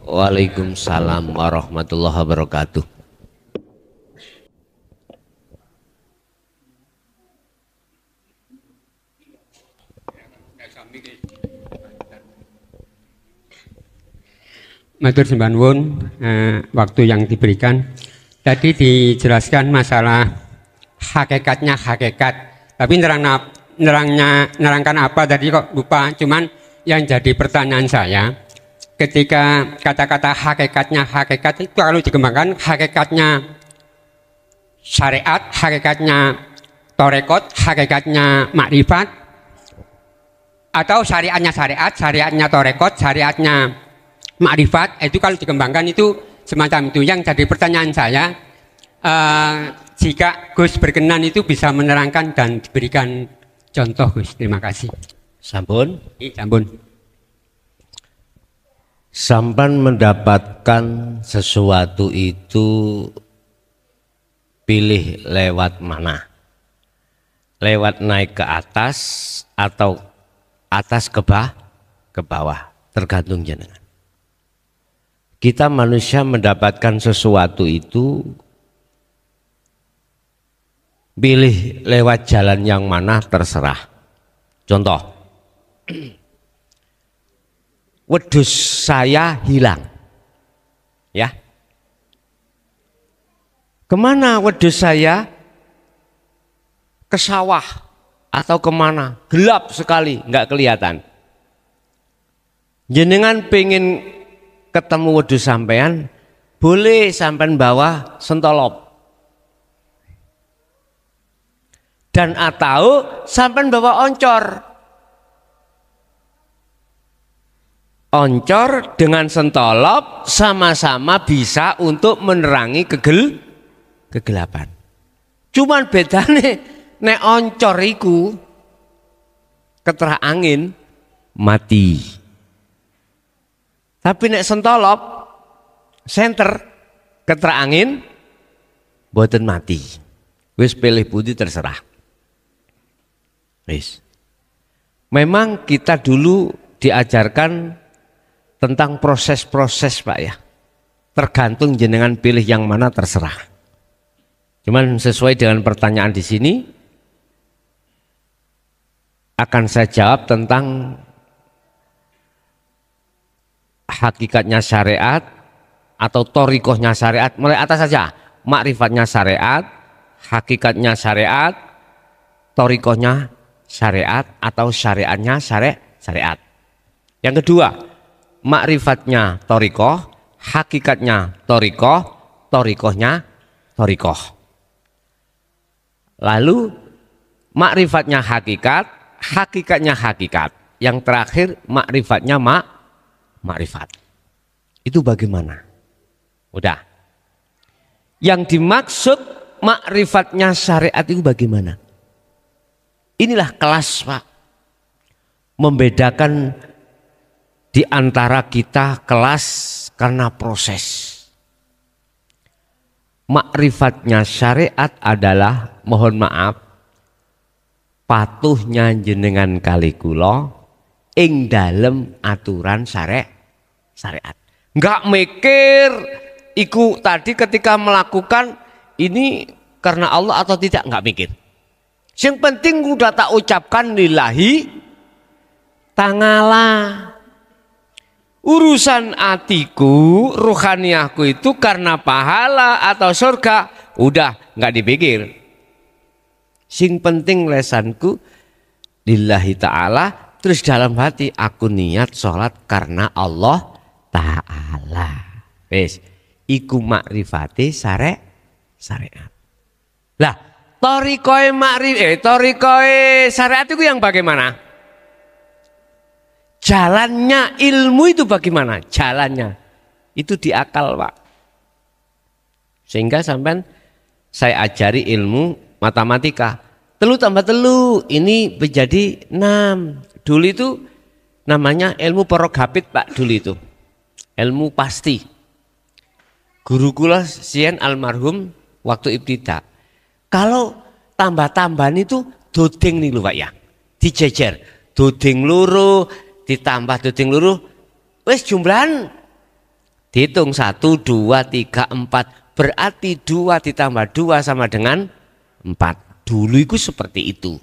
Waalaikumsalam warahmatullahi wabarakatuh. Matur sembah nuwun, waktu yang diberikan. Tadi dijelaskan masalah hakikatnya hakikat. Tapi nerangkan apa tadi kok lupa. Cuman yang jadi pertanyaan saya, ketika kata-kata hakikatnya hakikat itu kalau dikembangkan hakikatnya syariat, hakikatnya torekot, hakikatnya makrifat, atau syariatnya syariat, syariatnya torekot, syariatnya makrifat, itu kalau dikembangkan itu semacam itu. Yang jadi pertanyaan saya, jika Gus berkenan itu bisa menerangkan dan diberikan contoh, Gus. Terima kasih. Sampun? Sampun. Sampan mendapatkan sesuatu itu pilih lewat mana? Lewat naik ke atas atau atas ke bawah, tergantung jenengan. Kita manusia mendapatkan sesuatu itu pilih lewat jalan yang mana terserah. Contoh, wedhus saya hilang, ya. Kemana wedhus saya? Ke sawah atau kemana? Gelap sekali, nggak kelihatan. Jenengan pengen ketemu wedhus sampean, boleh sampean bawa sentolop. Dan atau sampean bawa oncor. Oncor dengan sentolop sama-sama bisa untuk menerangi kegelapan. Cuman bedane nek oncor iku keterah angin mati. Tapi nek sentolop senter keterang angin boten mati. Wis pilih budi terserah. Wis. Memang kita dulu diajarkan tentang proses-proses, Pak, ya. Tergantung jenengan pilih yang mana terserah. Cuman sesuai dengan pertanyaan di sini akan saya jawab tentang hakikatnya syariat atau torikohnya syariat, mulai atas saja. Makrifatnya syariat, hakikatnya syariat, torikohnya syariat atau syariatnya syariat. Yang kedua, makrifatnya torikoh, hakikatnya torikoh, torikohnya torikoh. Lalu makrifatnya hakikat, hakikatnya hakikat. Yang terakhir makrifatnya makrifat. Itu bagaimana? Udah. Yang dimaksud makrifatnya syariat itu bagaimana? Inilah kelas, Pak. Membedakan di antara kita kelas karena proses. Makrifatnya syariat adalah, mohon maaf, patuhnya jenengan kali kula ing dalem aturan syariat. Enggak mikir iku tadi ketika melakukan ini karena Allah atau tidak, enggak mikir. Yang penting udah tak ucapkan lillahi ta'ala. Urusan atiku, ruhaniahku itu karena pahala atau surga, udah nggak dipikir. Sing penting lesanku lillahi ta'ala, terus dalam hati aku niat sholat karena Allah ta'ala. Wes, iku makrifati syariat. Lah, torikoe syariat itu yang bagaimana? Jalannya ilmu itu bagaimana? Jalannya itu di akal, Pak. Sehingga sampai saya ajari ilmu matematika. Telu tambah telu ini menjadi 6. Dulu itu namanya ilmu porogapit, Pak. Dulu itu ilmu pasti. Guru kula sien almarhum waktu ibtida. Kalau tambah-tambahan itu dodeng nih lho, Pak, ya. Dijejer. Dodeng loro ditambah dodeng loro Wes jumlahan. Dihitung 1, 2, 3, 4. Berarti 2 ditambah 2 sama dengan 4. Dulu itu seperti itu.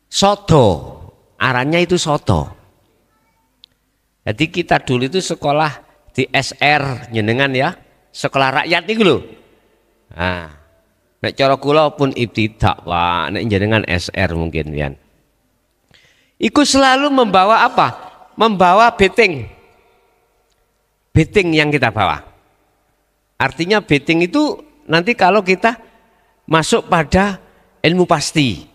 Soto. Arannya itu soto. Jadi kita dulu itu sekolah di SR jenengan ya. Sekolah rakyat itu loh. Nah, nek cara kula pun ibtidak, wah, nek jenengan SR mungkin pian. Iku selalu membawa apa? Membawa betting. Betting yang kita bawa. Artinya betting itu nanti kalau kita masuk pada ilmu pasti.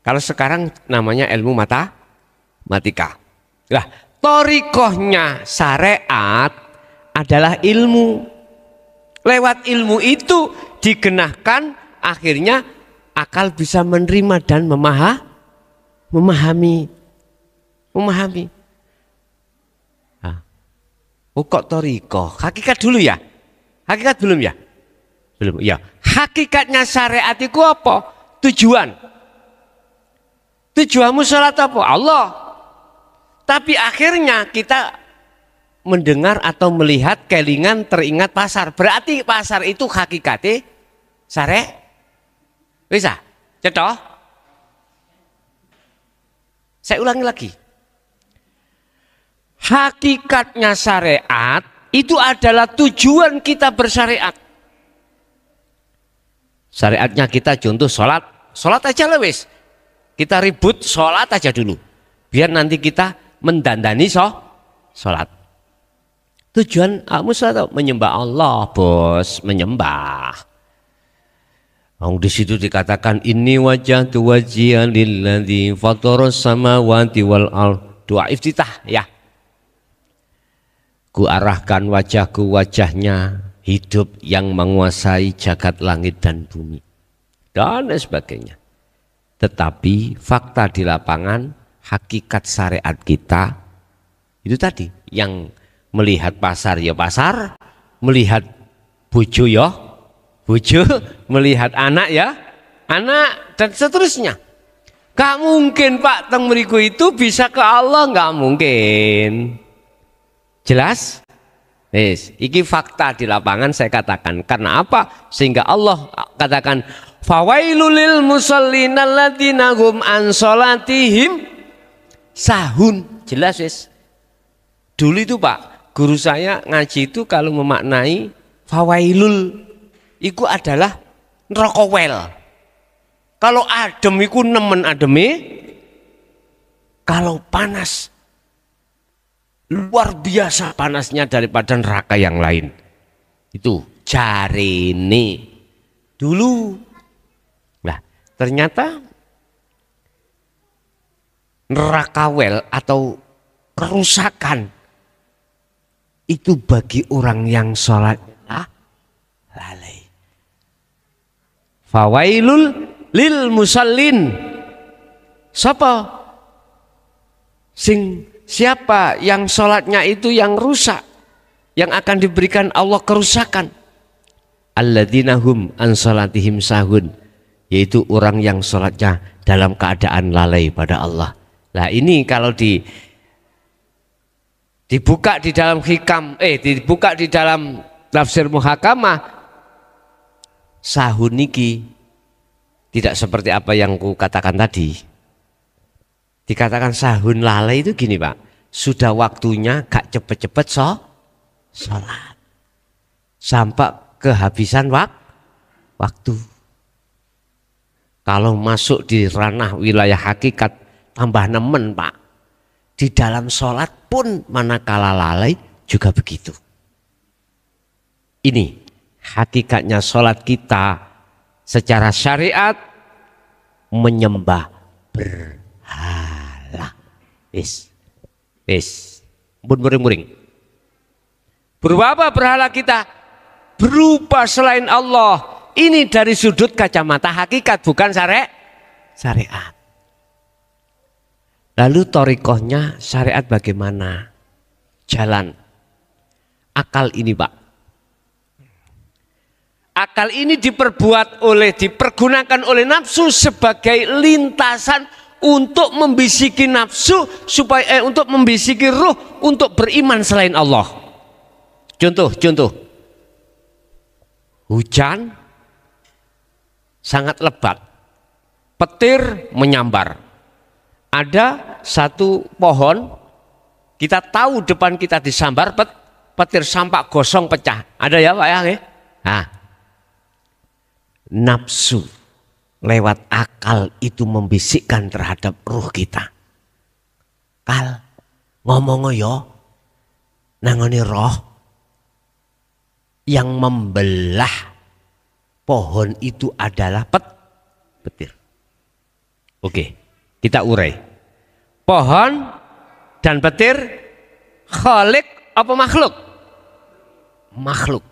Kalau sekarang namanya ilmu matematika. Lah, thoriqohnya syariat adalah ilmu. Lewat ilmu itu digenahkan, akhirnya akal bisa menerima dan memahami. Oh kok thoriqoh? Hakikat dulu ya? Hakikat belum ya? Belum ya. Hakikatnya syariat itu apa? Tujuan. Tujuanmu sholat apa? Allah. Tapi akhirnya kita mendengar atau melihat kelingan teringat pasar. Berarti pasar itu hakikatnya syariat. Bisa? Cetok? Saya ulangi lagi. Hakikatnya syariat itu adalah tujuan kita bersyariat. Syariatnya kita contoh sholat. Sholat aja lah wis. Kita ribut sholat aja dulu. Biar nanti kita mendandani sholat. Tujuan kamu sholat menyembah Allah, bos. Menyembah. Di situ dikatakan ini wajhatu wajhiya lilladzi fataras samawati wal ardh. Doa iftitah ya. Ku arahkan wajahku wajahnya hidup yang menguasai jagat langit dan bumi dan sebagainya. Tetapi fakta di lapangan, hakikat syariat kita itu tadi, yang melihat pasar ya pasar, melihat bojo ya bojo, melihat anak ya anak, dan seterusnya. Gak mungkin Pak teng mriku itu bisa ke Allah, gak mungkin. Jelas? Yes. Iki fakta di lapangan saya katakan. Karena apa? Sehingga Allah katakan fawailul lil musallin alladzina hum an sholatihim sahun. Jelas wis. Dulu itu Pak, guru saya ngaji itu kalau memaknai fawailul itu adalah neraka wel. Kalau adem itu nemen ademe, kalau panas luar biasa panasnya daripada neraka yang lain. Itu jarene dulu. Nah, ternyata neraka wel atau kerusakan itu bagi orang yang sholat lalai. Fawailul lil musallin. Siapa yang sholatnya itu yang rusak, yang akan diberikan Allah kerusakan. Alladzina hum an sholatihim sahun, yaitu orang yang sholatnya dalam keadaan lalai pada Allah. Nah ini kalau dibuka di dalam hikam, dibuka di dalam tafsir muhakamah, sahun niki tidak seperti apa yang ku katakan tadi. Dikatakan sahun lalai itu gini Pak, sudah waktunya gak cepet-cepet sholat sampai kehabisan waktu. Kalau masuk di ranah wilayah hakikat tambah nemen Pak. Di dalam sholat pun manakala lalai juga begitu. Ini hakikatnya sholat kita secara syariat menyembah berhala. Pun muring-muring. Berupa apa berhala kita? Berupa selain Allah. Ini dari sudut kacamata hakikat, bukan syariat. Lalu thoriqohnya syariat bagaimana? Jalan. Akal ini Pak. Akal ini dipergunakan oleh nafsu sebagai lintasan untuk membisiki nafsu supaya untuk membisiki ruh untuk beriman selain Allah. Contoh. Hujan sangat lebat. Petir menyambar. Ada satu pohon, kita tahu depan kita disambar petir, sampak gosong pecah. Ada ya Pak ya? Nah, nafsu lewat akal itu membisikkan terhadap ruh kita. Kal, ngomong yo, nangoni roh yang membelah pohon itu adalah petir. Oke, kita urai. Pohon dan petir, khalik apa makhluk? Makhluk.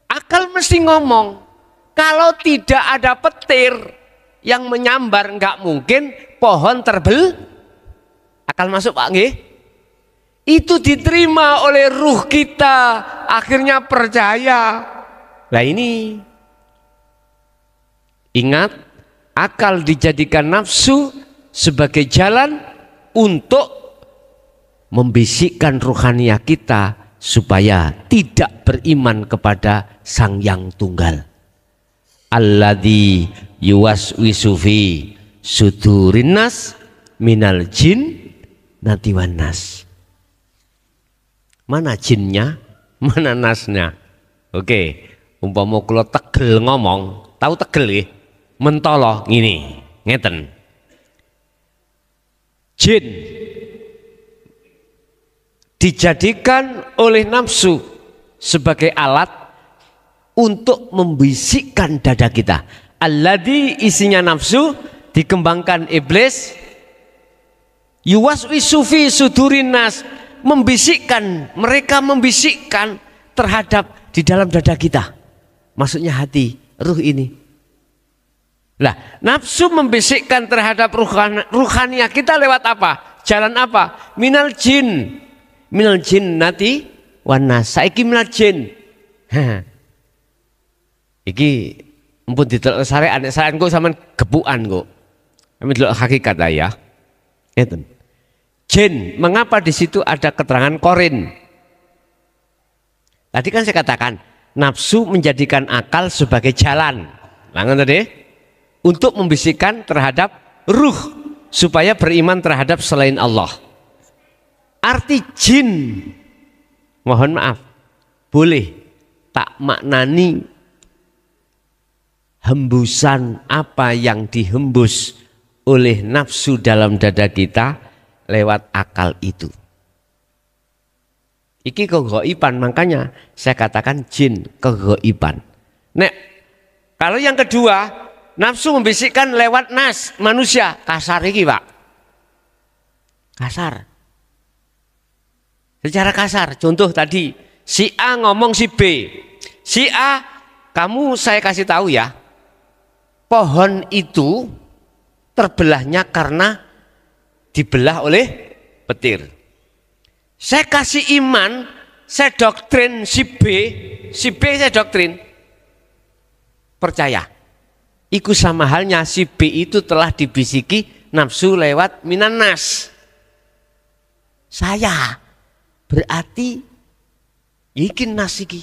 Akal mesti ngomong, kalau tidak ada petir yang menyambar, nggak mungkin pohon Akal masuk Pak nggih? Itu diterima oleh ruh kita, akhirnya percaya. Nah ini, ingat, akal dijadikan nafsu sebagai jalan untuk membisikkan ruhaniah kita supaya tidak beriman kepada Sang Yang Tunggal. Alladzi yuwaswisu fi sudurin nas minal jin nati wan nas. Mana jinnya, mana nasnya? Oke, umpama kula tegel ngomong, tahu tegel nggih? Mentolo ngene, ngeten. Jin dijadikan oleh nafsu sebagai alat untuk membisikkan dada kita. Alladzi isinya nafsu dikembangkan iblis, yuwaswisu fi sudurin nas, mereka membisikkan terhadap di dalam dada kita, maksudnya hati, ruh ini. Lah, nafsu membisikkan terhadap ruhaniah kita lewat apa? Jalan apa? Minal jinnati wan nas. Saiki minal jin. Iki empun ditelok syariat, syariat kok sampean gebukan kok. Kami delok hakikat ya. Ngeten. Jin, mengapa di situ ada keterangan korin? Tadi kan saya katakan nafsu menjadikan akal sebagai jalan. Langan tadi untuk membisikkan terhadap ruh supaya beriman terhadap selain Allah. Arti jin, mohon maaf, boleh tak maknani hembusan apa yang dihembus oleh nafsu dalam dada kita lewat akal itu. Iki kegoiban, makanya saya katakan jin kegoiban. Nek kalau yang kedua, nafsu membisikkan lewat nas, manusia. Kasar iki Pak, kasar. Secara kasar, contoh tadi si A ngomong si B. Si A, kamu saya kasih tahu ya, pohon itu terbelahnya karena dibelah oleh petir. Saya kasih iman, saya doktrin si B saya doktrin percaya. Iku sama halnya si B itu telah dibisiki nafsu lewat minan nas. Saya berarti ikin nas iki.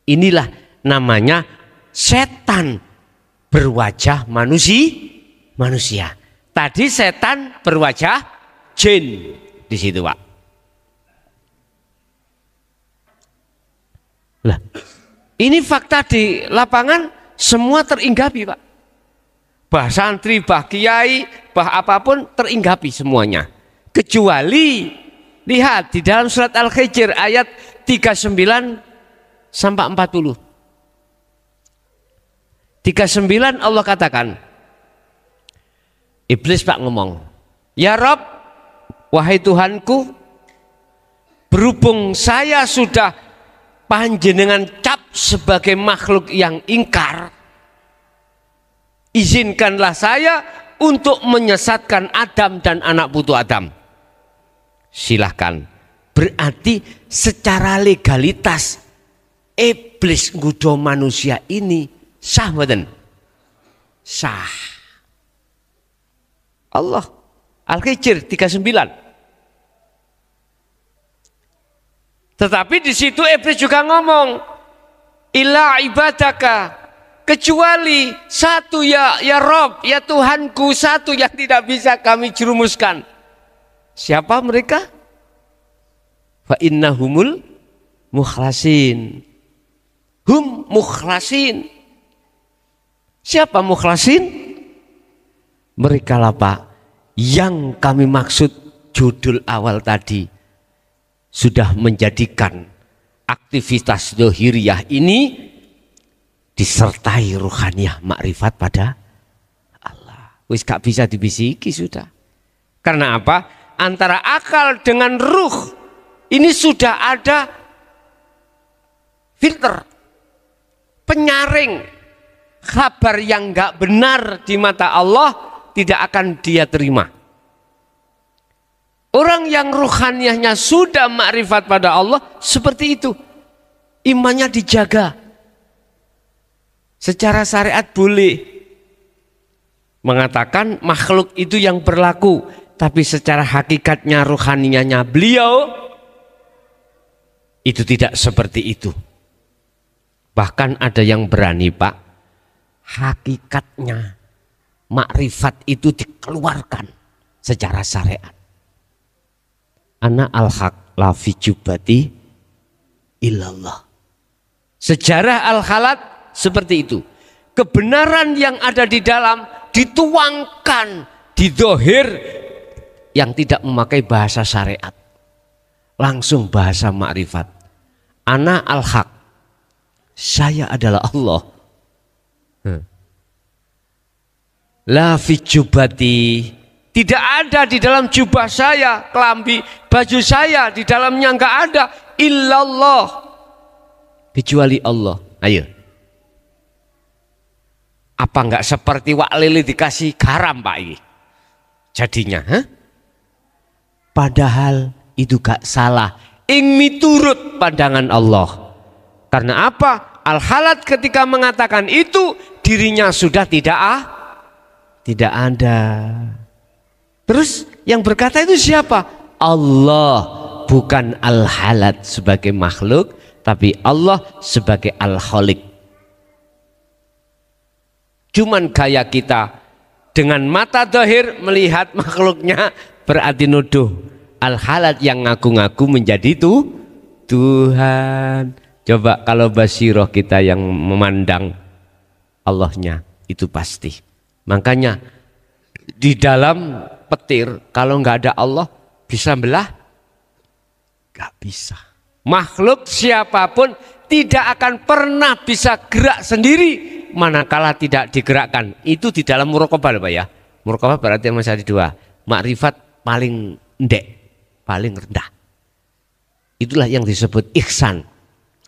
Inilah namanya setan berwajah manusia. Tadi setan berwajah jin di situ Pak. Lah, ini fakta di lapangan semua teringgapi Pak. Bah santri, bah kiai, bah apapun teringgapi semuanya. Kecuali lihat di dalam surat Al-Hijr ayat 39 sampai 40. 39 Allah katakan, Iblis Pak ngomong, ya Rob, wahai Tuhanku, berhubung saya sudah panjenengan cap sebagai makhluk yang ingkar, izinkanlah saya untuk menyesatkan Adam dan anak putu Adam. Silahkan. Berarti secara legalitas Iblis nggoda manusia ini sah mboten? sah. Allah. Al-Hijr 39. Tetapi di situ iblis juga ngomong, illa ibadaka, kecuali satu ya Rob, ya Tuhanku, satu yang tidak bisa kami jerumuskan. Siapa mereka? Fa innahumul mukhlasin. Hum mukhlasin. Siapa mukhlasin? Mereka lah Pak, yang kami maksud judul awal tadi, sudah menjadikan aktivitas dohiriyah ini disertai ruhaniyah makrifat pada Allah. Wis gak bisa dibisiki sudah. Karena apa? Antara akal dengan ruh ini sudah ada filter, penyaring. Kabar yang gak benar di mata Allah tidak akan dia terima. Orang yang ruhaniyahnya sudah makrifat pada Allah seperti itu. Imannya dijaga. Secara syariat boleh mengatakan makhluk itu yang berlaku. Tapi secara hakikatnya ruhaniyahnya beliau itu tidak seperti itu. Bahkan ada yang berani Pak, hakikatnya makrifat itu dikeluarkan secara syariat. Ana al-haq la fi jubati illallah. Sejarah al-halat seperti itu. Kebenaran yang ada di dalam dituangkan di dohir yang tidak memakai bahasa syariat. Langsung bahasa makrifat. Ana al-haq. Saya adalah Allah. La fi jubati. Tidak ada di dalam jubah saya, kelambi, baju saya, di dalamnya enggak ada. Illallah. Kecuali Allah. Ayo. Apa enggak seperti wak lili dikasih garam Pak ini? Jadinya. Padahal itu gak salah. Ing miturut pandangan Allah. Karena apa? Al-halat ketika mengatakan itu, dirinya sudah tidak ada. Terus yang berkata itu siapa? Allah, bukan al-halat sebagai makhluk, tapi Allah sebagai al-khaliq. Cuman gaya kita dengan mata zahir melihat makhluknya berarti nuduh al-halat yang ngaku-ngaku menjadi Tuhan. Coba kalau basiroh kita yang memandang Allahnya itu pasti. Makanya di dalam petir kalau nggak ada Allah bisa belah? Nggak bisa. Makhluk siapapun tidak akan pernah bisa gerak sendiri manakala tidak digerakkan. Itu di dalam muraqabah Pak ya. Muraqabah berarti masih ada dua. Makrifat paling ndek, paling rendah. Itulah yang disebut ihsan.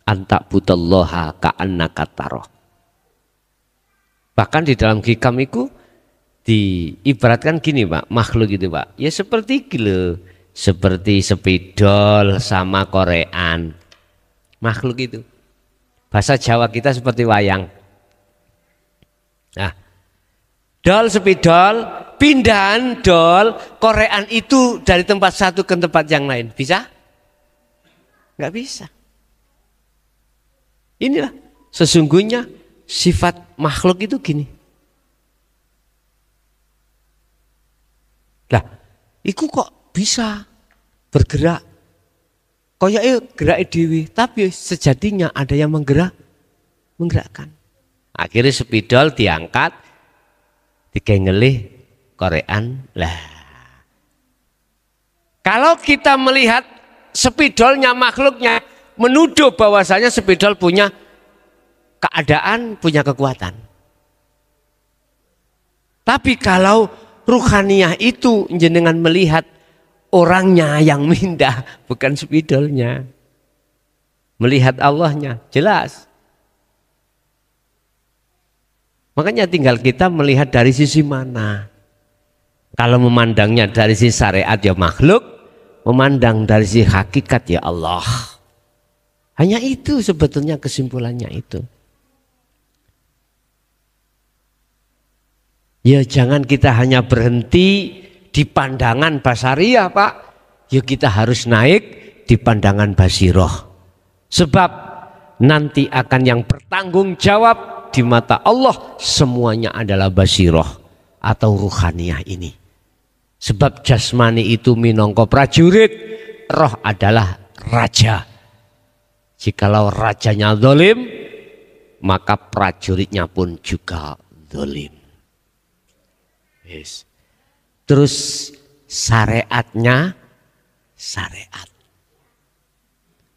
Anta butallaha ka'annaka taroh. Bahkan di dalam hikam itu diibaratkan gini Pak, makhluk itu Pak, ya seperti gila, seperti spidol sama korean. Makhluk itu. Bahasa Jawa kita seperti wayang. Nah, dol spidol, pindahan dol, korean itu dari tempat satu ke tempat yang lain. Bisa? Nggak bisa. Inilah sesungguhnya sifat makhluk itu gini. Lah, itu kok bisa bergerak? Koyoknya gerak dewi, tapi sejatinya ada yang menggerakkan. Akhirnya spidol diangkat, dikengelih korean lah. Kalau kita melihat spidolnya makhluknya, menuduh bahwasanya spidol punya keadaan, punya kekuatan. Tapi kalau ruhaniyah itu jenengan melihat orangnya yang mindah, bukan spidolnya. Melihat Allahnya, jelas. Makanya tinggal kita melihat dari sisi mana. Kalau memandangnya dari sisi syariat ya makhluk, memandang dari sisi hakikat ya Allah. Hanya itu sebetulnya kesimpulannya itu. Ya jangan kita hanya berhenti di pandangan basariah Pak. Ya kita harus naik di pandangan basiroh. Sebab nanti akan yang bertanggung jawab di mata Allah semuanya adalah basiroh atau ruhaniyah ini. Sebab jasmani itu minangka prajurit, roh adalah raja. Jikalau rajanya zalim, maka prajuritnya pun juga zalim. Yes. Terus syariatnya syariat.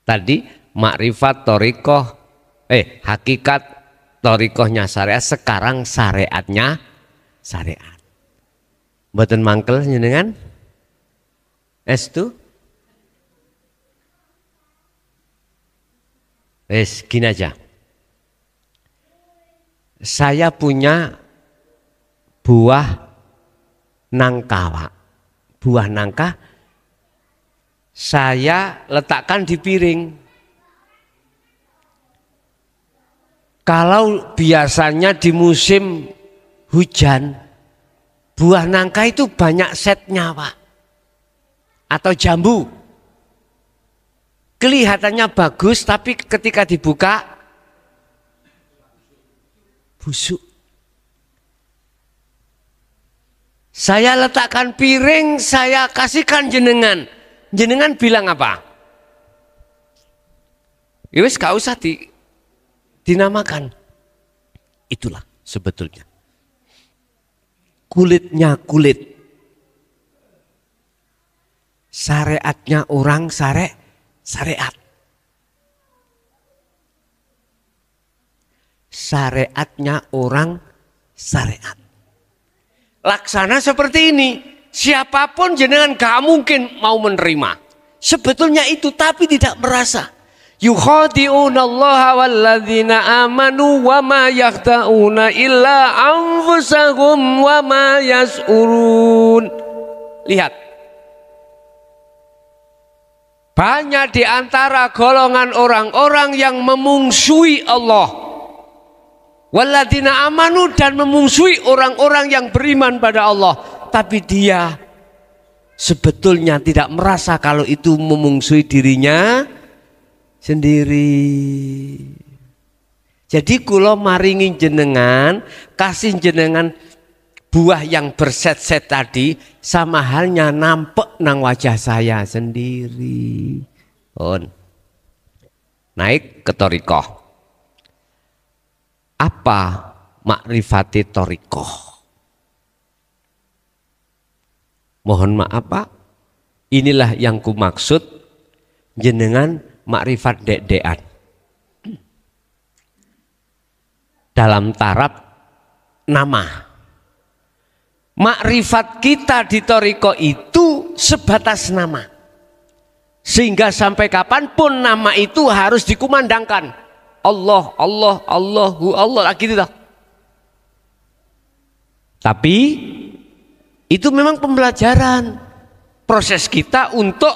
Tadi makrifat torikoh, hakikat torikohnya syariat, sekarang syariatnya syariat. Mboten mangkel jenengan? Estu? Gini aja. Saya punya buah nangka, Pak. Buah nangka saya letakkan di piring. Kalau biasanya di musim hujan, buah nangka itu banyak setnya, Pak. Atau jambu. Kelihatannya bagus, tapi ketika dibuka busuk. Saya letakkan piring, saya kasihkan jenengan. Jenengan bilang apa? Ya wis gak usah dinamakan. Itulah sebetulnya. Kulitnya kulit. Syariatnya orang syariat. Syariatnya orang syariat. Laksana seperti ini. Siapapun jenengan gak mungkin mau menerima. Sebetulnya itu tapi tidak merasa. Yukhadi'una Allah walladzina amanu wa ma yakhta'una illa anfusahum wa ma yas'urun. Lihat. Banyak di antara golongan orang-orang yang memungsui Allah. Walladzina amanu, dan memungsui orang-orang yang beriman pada Allah. Tapi dia sebetulnya tidak merasa kalau itu memungsui dirinya sendiri. Jadi kula maringi jenengan, kasih jenengan buah yang berset-set tadi, sama halnya nampek nang wajah saya sendiri. Naik ke thariqah. Apa makrifati thariqah? Mohon maaf Pak, inilah yang ku maksud jenengan makrifat dek-dekan. Dalam taraf nama. Makrifat kita di thariqah itu sebatas nama. Sehingga sampai kapanpun nama itu harus dikumandangkan. Allah, Allah, Allahu, Allah, gitu dah. Tapi itu memang pembelajaran. Proses kita untuk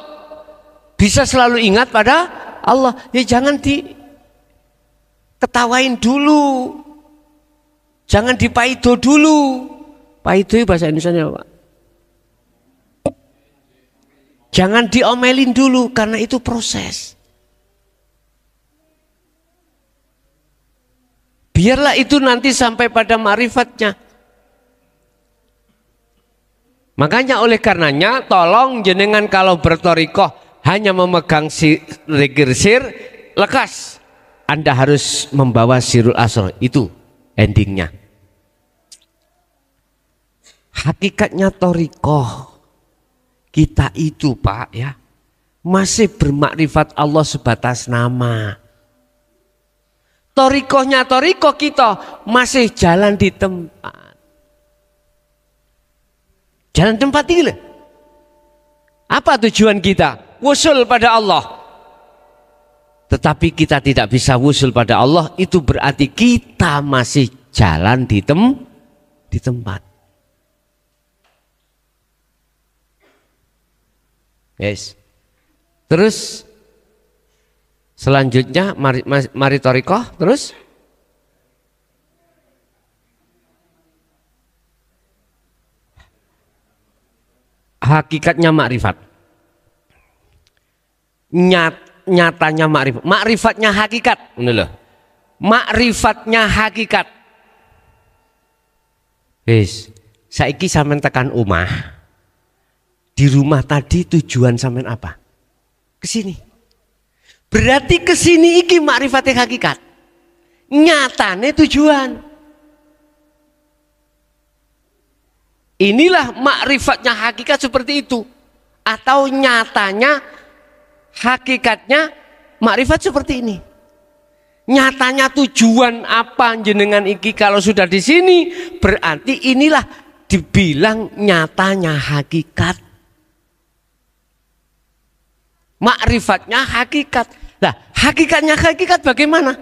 bisa selalu ingat pada Allah. Ya jangan diketawain dulu. Jangan dipaido dulu. Paido itu bahasa Indonesia Pak. Jangan diomelin dulu karena itu proses. Biarlah itu nanti sampai pada ma'rifatnya. Makanya oleh karenanya tolong jenengan kalau berthariqah hanya memegang sir, lekas. Anda harus membawa sirul asrar, itu endingnya. Hakikatnya thariqah kita itu Pak ya, masih bermakrifat Allah sebatas nama. Thariqahnya thariqah kita masih jalan di tempat. Jalan tempat ini. Apa tujuan kita? Wusul pada Allah. Tetapi kita tidak bisa wusul pada Allah, itu berarti kita masih jalan di tempat. Yes. Terus selanjutnya mari thariqah terus hakikatnya makrifat. Nyatanya makrifat. Makrifatnya hakikat. Makrifatnya hakikat. Wis, saiki sampean tekan omah. Di rumah tadi tujuan sampean apa? Kesini. Berarti kesini iki makrifatnya hakikat. Nyatane tujuan. Inilah makrifatnya hakikat seperti itu. Atau nyatanya hakikatnya makrifat seperti ini. Nyatanya tujuan apa jenengan iki kalau sudah di sini, berarti inilah dibilang nyatanya hakikat. Makrifatnya hakikat. Nah, hakikatnya hakikat bagaimana?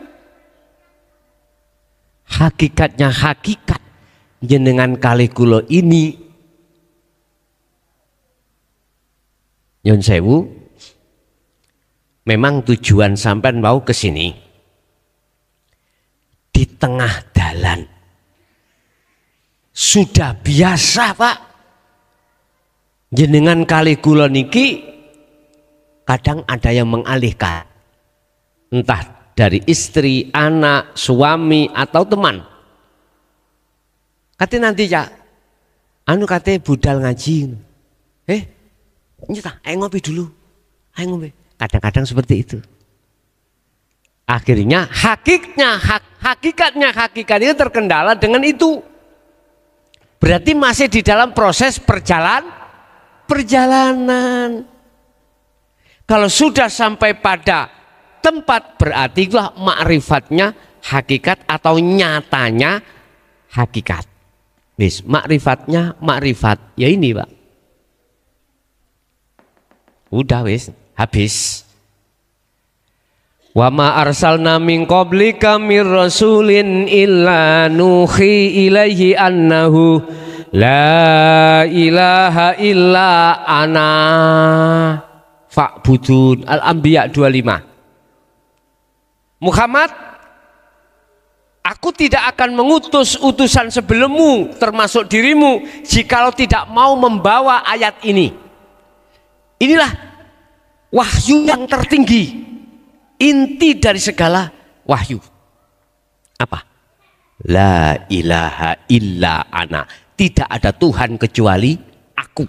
Hakikatnya hakikat jenengan kali kula ini nyun sewu, memang tujuan sampean mau ke sini. Di tengah jalan sudah biasa Pak, jenengan kali kula niki kadang ada yang mengalihkan, entah dari istri, anak, suami atau teman. Kate nanti ya, anu kate budal ngaji, nyata, ayo ngopi dulu, ayo ngopi. Kadang-kadang seperti itu. Akhirnya hakikatnya hakikat itu terkendala dengan itu. Berarti masih di dalam proses perjalanan. Kalau sudah sampai pada tempat berarti itulah makrifatnya hakikat atau nyatanya hakikat. Wis, makrifatnya makrifat. Ya ini Pak. Udah wis, habis. Wa ma arsalna min qablika mir rasulin illa nuhi ilaihi annahu la ilaha illa ana fa'budun. Al-Anbiya 25. Muhammad, aku tidak akan mengutus utusan sebelummu termasuk dirimu jikalau tidak mau membawa ayat ini. Inilah wahyu yang tertinggi. Inti dari segala wahyu apa? La ilaha illa ana. Tidak ada Tuhan kecuali aku.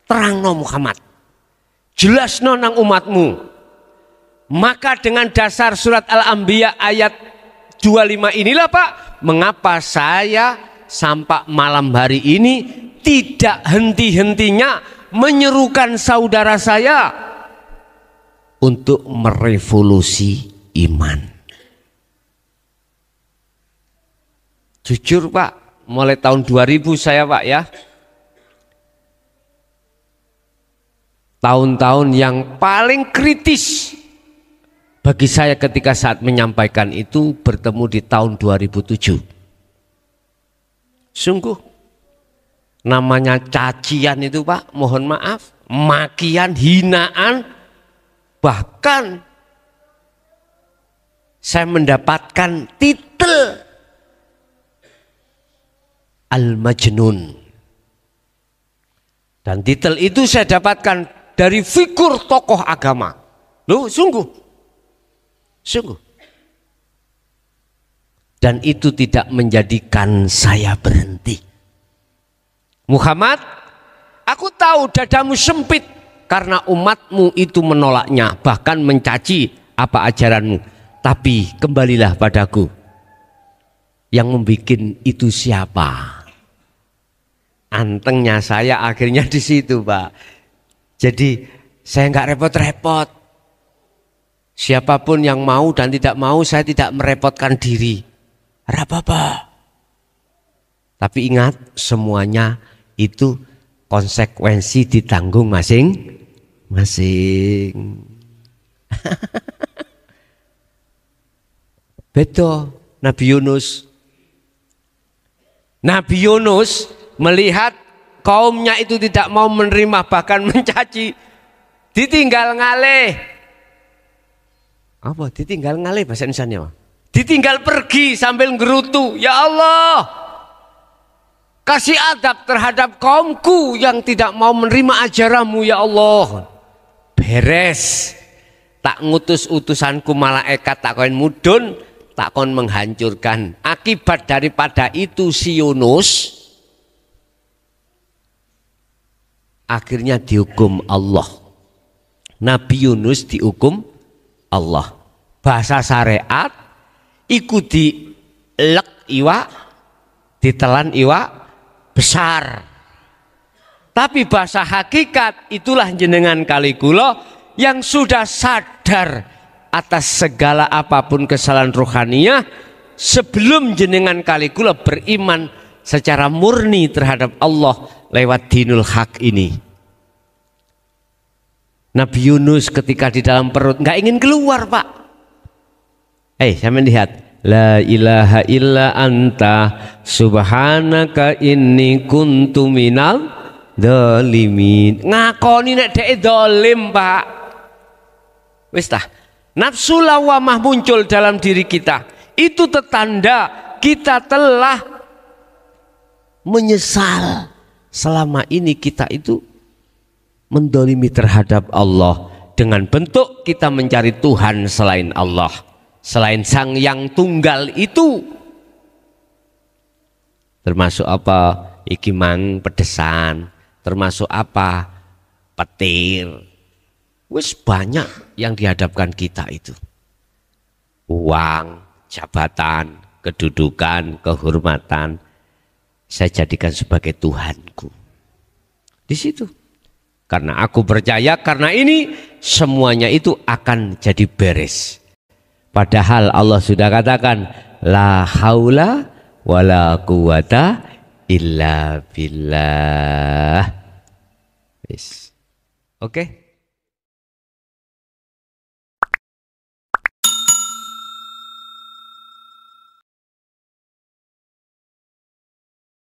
Terangno Muhammad, jelasno nang umatmu. Maka dengan dasar surat Al-Anbiya ayat 25 inilah Pak, mengapa saya sampai malam hari ini tidak henti-hentinya menyerukan saudara saya untuk merevolusi iman. Jujur Pak, mulai tahun 2000 saya Pak ya, tahun-tahun yang paling kritis bagi saya ketika saat menyampaikan itu bertemu di tahun 2007. Sungguh namanya cacian itu Pak, mohon maaf, makian, hinaan. Bahkan saya mendapatkan titel Al-Majnun. Dan titel itu saya dapatkan dari figur tokoh agama. Loh, sungguh. Dan itu tidak menjadikan saya berhenti. Muhammad, aku tahu dadamu sempit karena umatmu itu menolaknya, bahkan mencaci apa ajaranmu. Tapi kembalilah padaku. Yang membuat itu siapa? Antengnya saya akhirnya di situ Pak. Jadi saya nggak repot-repot. Siapapun yang mau dan tidak mau, saya tidak merepotkan diri. Apa-apa. Tapi ingat, semuanya itu konsekuensi ditanggung masing-masing. Betul. Nabi Yunus melihat kaumnya itu tidak mau menerima, bahkan mencaci, ditinggal ngalih. Apa? Ditinggal ngalih bahasa Indonesia. Ditinggal pergi sambil ngerutu. Ya Allah, Kasih adab terhadap kaumku yang tidak mau menerima ajaranmu ya Allah. Beres. Tak ngutus utusanku malaikat tak kon mudun, tak kon menghancurkan. Akibat daripada itu si Yunus akhirnya dihukum Allah. Nabi Yunus dihukum Allah. Bahasa syariat iku dilek iwak, ditelan iwak besar. Tapi bahasa hakikat itulah jenengan kali kula yang sudah sadar atas segala apapun kesalahan rohaniyah sebelum jenengan kali kula beriman secara murni terhadap Allah lewat dinul haq ini. Nabi Yunus ketika di dalam perut nggak ingin keluar, Pak. Saya melihat la ilaha illa anta subhanaka inni kuntu minal dzalimin. Ngakoni nek dhek zalim, Pak. Wis tah. Nafsu lawamah muncul dalam diri kita. Itu tetanda kita telah menyesal selama ini kita itu mendolimi terhadap Allah dengan bentuk kita mencari Tuhan selain Allah, selain Sang Yang Tunggal itu. Termasuk apa? Iki mang pedesan, termasuk apa? Petir. Wis banyak yang dihadapkan kita itu. Uang, jabatan, kedudukan, kehormatan saya jadikan sebagai Tuhanku. Di situ. Karena aku percaya karena ini semuanya itu akan jadi beres. Padahal Allah sudah katakan la haula wala quwata illa billah. Oke.